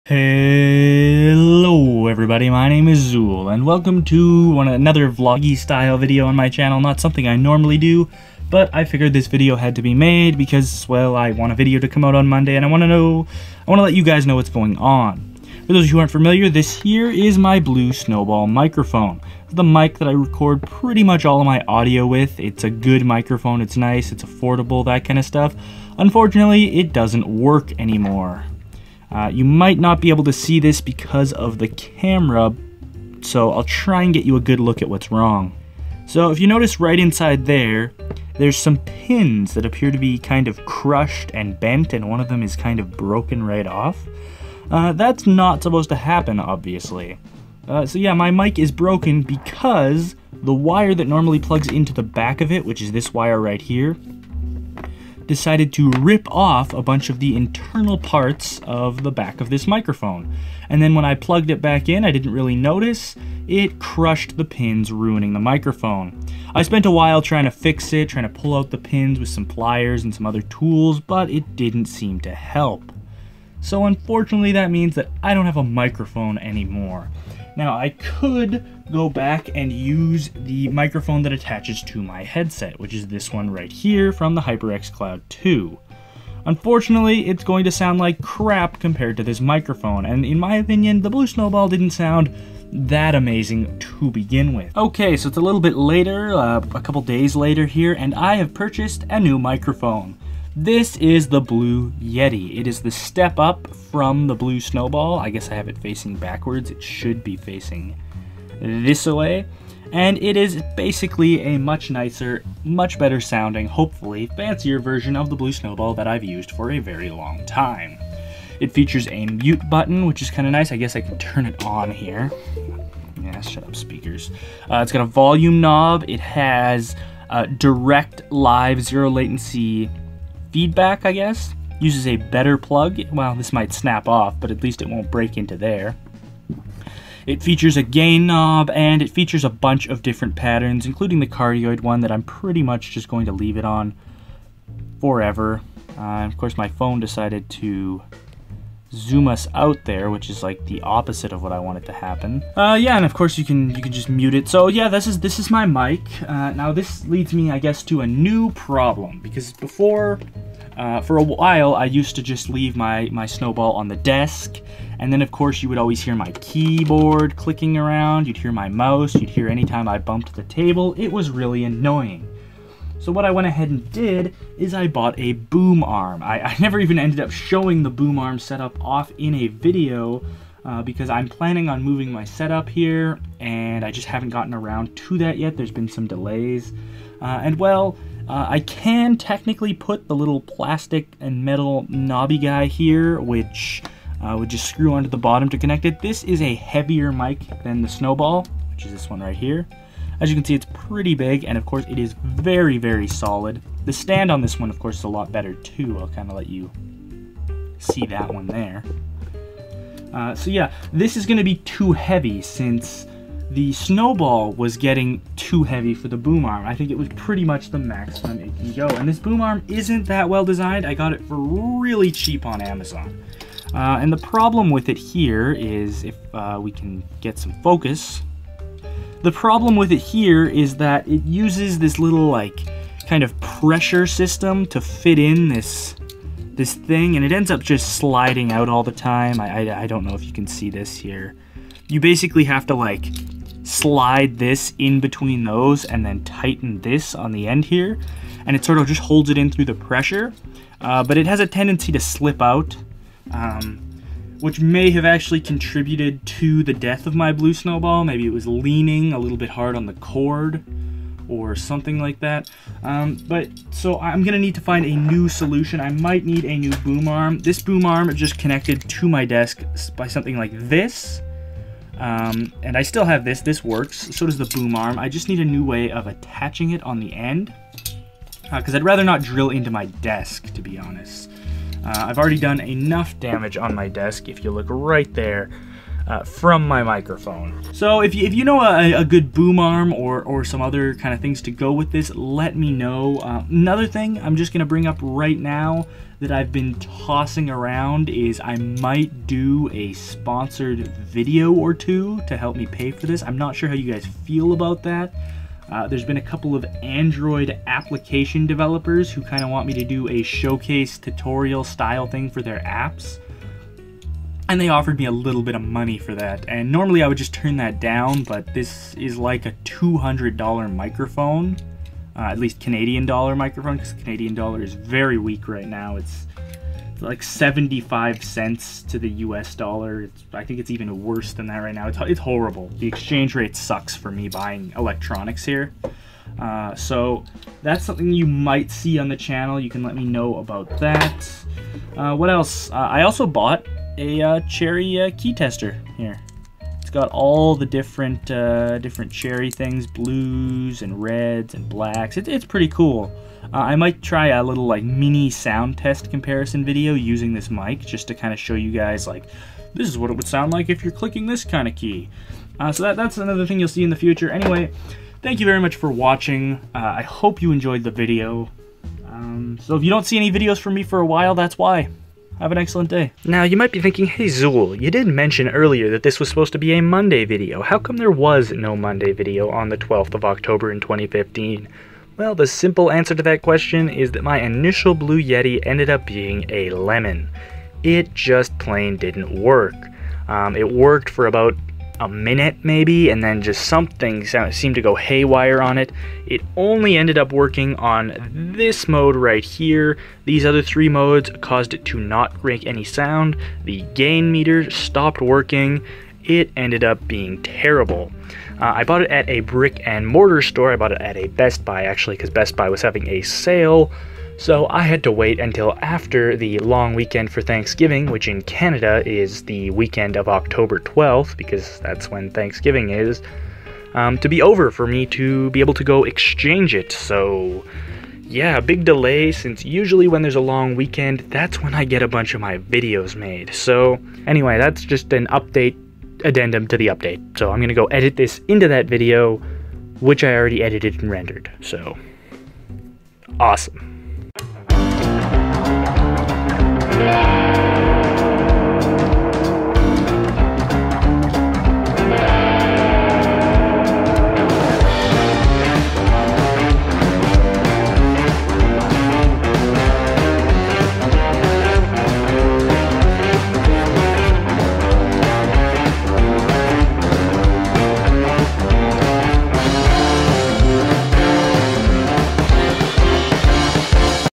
Hello everybody, my name is Zool, and welcome to another vloggy style video on my channel. Not something I normally do, but I figured this video had to be made because, well, I want a video to come out on Monday and I want to let you guys know what's going on. For those who aren't familiar, this here is my Blue Snowball microphone. It's the mic that I record pretty much all of my audio with. It's a good microphone, it's nice, it's affordable, that kind of stuff. Unfortunately, it doesn't work anymore. You might not be able to see this because of the camera, so I'll try and get you a good look at what's wrong. So if you notice right inside there, there's some pins that appear to be kind of crushed and bent, and one of them is kind of broken right off. That's not supposed to happen, obviously. So yeah, my mic is broken because the wire that normally plugs into the back of it, which is this wire right here, decided to rip off a bunch of the internal parts of the back of this microphone. And then when I plugged it back in, I didn't really notice, it crushed the pins, ruining the microphone. I spent a while trying to fix it, trying to pull out the pins with some pliers and some other tools, but it didn't seem to help. So unfortunately that means that I don't have a microphone anymore. Now I could go back and use the microphone that attaches to my headset, which is this one right here from the HyperX Cloud 2. Unfortunately, it's going to sound like crap compared to this microphone, and in my opinion, the Blue Snowball didn't sound that amazing to begin with. Okay, so it's a little bit later, a couple days later here, and I have purchased a new microphone. This is the Blue Yeti. It is the step up from the Blue Snowball. I guess I have it facing backwards. It should be facing this way. And it is basically a much nicer, much better sounding, hopefully fancier version of the Blue Snowball that I've used for a very long time. It features a mute button, which is kind of nice. I guess I can turn it on here. Yeah, shut up, speakers. It's got a volume knob. It has direct live zero latency feedback, I guess. Uses a better plug. Well, this might snap off, but at least it won't break into there. It features a gain knob, and it features a bunch of different patterns, including the cardioid one that I'm pretty much just going to leave it on forever. Of course, my phone decided to zoom us out there, which is like the opposite of what I wanted to happen. Yeah, and of course you can just mute it. So yeah, this is my mic. Now this leads me, I guess, to a new problem, because before, for a while, I used to just leave my Snowball on the desk, and then of course you would always hear my keyboard clicking around, you'd hear my mouse, you'd hear anytime I bumped the table. It was really annoying. So what I went ahead and did is I bought a boom arm. I never even ended up showing the boom arm setup off in a video because I'm planning on moving my setup here, and I just haven't gotten around to that yet. There's been some delays. I can technically put the little plastic and metal knobby guy here, which would just screw onto the bottom to connect it. This is a heavier mic than the Snowball, which is this one right here. As you can see, it's pretty big, and of course it is very, very solid. The stand on this one, of course, is a lot better too. I'll kind of let you see that one there. So yeah, this is going to be too heavy since the Snowball was getting too heavy for the boom arm. I think it was pretty much the maximum it can go, and this boom arm isn't that well designed. I got it for really cheap on Amazon. And the problem with it here is, if we can get some focus, the problem with it here is that it uses this little, like, kind of pressure system to fit in this thing, and it ends up just sliding out all the time. I don't know if you can see this here. You basically have to, like, slide this in between those and then tighten this on the end here, and it sort of just holds it in through the pressure, but it has a tendency to slip out, which may have actually contributed to the death of my Blue Snowball. Maybe it was leaning a little bit hard on the cord or something like that. So I'm gonna need to find a new solution. I might need a new boom arm. This boom arm is just connected to my desk by something like this. And I still have this works, so does the boom arm. I just need a new way of attaching it on the end, because I'd rather not drill into my desk, to be honest. I've already done enough damage on my desk. If you look right there, from my microphone. So if you know a good boom arm or some other kind of things to go with this, let me know. Another thing I'm just gonna bring up right now that I've been tossing around is I might do a sponsored video or two to help me pay for this. I'm not sure how you guys feel about that. There's been a couple of Android application developers who kind of want me to do a showcase tutorial style thing for their apps. And they offered me a little bit of money for that. And normally I would just turn that down, but this is like a $200 microphone. At least Canadian dollar microphone, because Canadian dollar is very weak right now. It's like 75 cents to the US dollar. I think it's even worse than that right now. It's horrible. The exchange rate sucks for me buying electronics here. So that's something you might see on the channel. You can let me know about that. What else? I also bought a Cherry key tester here. It's got all the different Cherry things, blues and reds and blacks. It's pretty cool. I might try a little like mini sound test comparison video using this mic just to kind of show you guys like, this is what it would sound like if you're clicking this kind of key. So that's another thing you'll see in the future. Anyway, thank you very much for watching. I hope you enjoyed the video. So if you don't see any videos from me for a while, that's why. Have an excellent day. Now, you might be thinking, hey Zool, you did mention earlier that this was supposed to be a Monday video. How come there was no Monday video on the 12th of October in 2015? Well, the simple answer to that question is that my initial Blue Yeti ended up being a lemon. It just plain didn't work. It worked for about a minute maybe, and then just something seemed to go haywire on it. It only ended up working on this mode right here. These other three modes caused it to not make any sound. The gain meter stopped working. It ended up being terrible. I bought it at a brick and mortar store. I bought it at a Best Buy actually, because Best Buy was having a sale. So I had to wait until after the long weekend for Thanksgiving, which in Canada is the weekend of October 12th, because that's when Thanksgiving is, to be over for me to be able to go exchange it. So yeah, a big delay, since usually when there's a long weekend, that's when I get a bunch of my videos made. So anyway, that's just an update, addendum to the update. So I'm gonna go edit this into that video, which I already edited and rendered. So awesome.